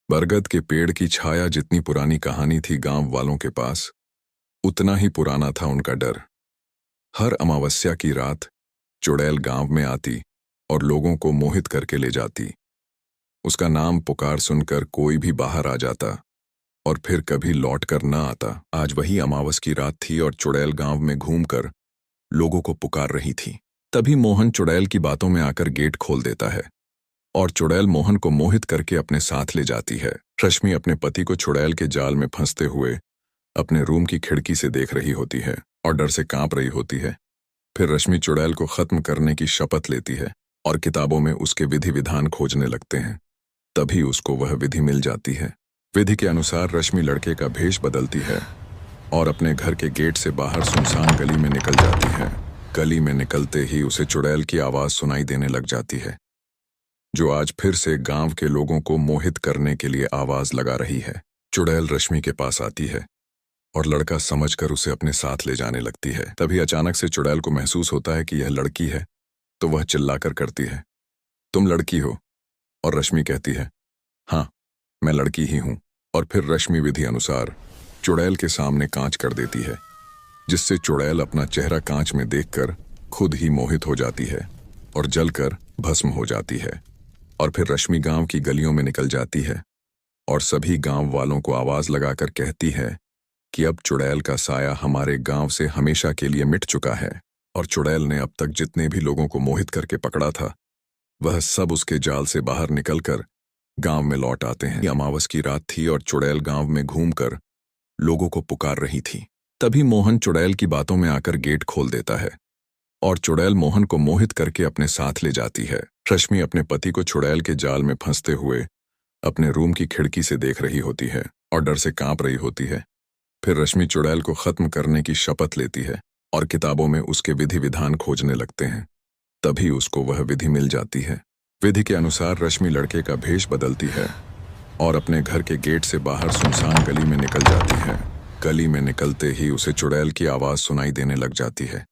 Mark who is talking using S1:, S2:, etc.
S1: बरगद के पेड़ की छाया जितनी पुरानी कहानी थी गांव वालों के पास, उतना ही पुराना था उनका डर। हर अमावस्या की रात चुड़ैल गांव में आती और लोगों को मोहित करके ले जाती। उसका नाम पुकार सुनकर कोई भी बाहर आ जाता और फिर कभी लौट कर न आता। आज वही अमावस की रात थी और चुड़ैल गांव में घूमकर लोगों को पुकार रही थी। तभी मोहन चुड़ैल की बातों में आकर गेट खोल देता है और चुड़ैल मोहन को मोहित करके अपने साथ ले जाती है। रश्मि अपने पति को चुड़ैल के जाल में फंसते हुए अपने रूम की खिड़की से देख रही होती है और डर से कांप रही होती है। फिर रश्मि चुड़ैल को खत्म करने की शपथ लेती है और किताबों में उसके विधि विधान खोजने लगते हैं। तभी उसको वह विधि मिल जाती है। विधि के अनुसार रश्मि लड़के का भेष बदलती है और अपने घर के गेट से बाहर सुनसान गली में निकल जाती है। गली में निकलते ही उसे चुड़ैल की आवाज सुनाई देने लग जाती है, जो आज फिर से गांव के लोगों को मोहित करने के लिए आवाज लगा रही है। चुड़ैल रश्मि के पास आती है और लड़का समझकर उसे अपने साथ ले जाने लगती है। तभी अचानक से चुड़ैल को महसूस होता है कि यह लड़की है, तो वह चिल्लाकर करती है, तुम लड़की हो? और रश्मि कहती है, हाँ, मैं लड़की ही हूं। और फिर रश्मि विधि अनुसार चुड़ैल के सामने कांच कर देती है, जिससे चुड़ैल अपना चेहरा कांच में देखकर खुद ही मोहित हो जाती है और जलकर भस्म हो जाती है। और फिर रश्मि गांव की गलियों में निकल जाती है और सभी गांव वालों को आवाज लगाकर कहती है कि अब चुड़ैल का साया हमारे गांव से हमेशा के लिए मिट चुका है। और चुड़ैल ने अब तक जितने भी लोगों को मोहित करके पकड़ा था, वह सब उसके जाल से बाहर निकलकर गांव में लौट आते हैं। अमावस की रात थी और चुड़ैल गांव में घूमकर लोगों को पुकार रही थी। तभी मोहन चुड़ैल की बातों में आकर गेट खोल देता है और चुड़ैल मोहन को मोहित करके अपने साथ ले जाती है। रश्मि अपने पति को चुड़ैल के जाल में फंसते हुए अपने रूम की खिड़की से देख रही होती है और डर से कांप रही होती है। फिर रश्मि चुड़ैल को खत्म करने की शपथ लेती है और किताबों में उसके विधि विधान खोजने लगते हैं। तभी उसको वह विधि मिल जाती है। विधि के अनुसार रश्मि लड़के का भेष बदलती है और अपने घर के गेट से बाहर सुनसान गली में निकल जाती है। गली में निकलते ही उसे चुड़ैल की आवाज सुनाई देने लग जाती है,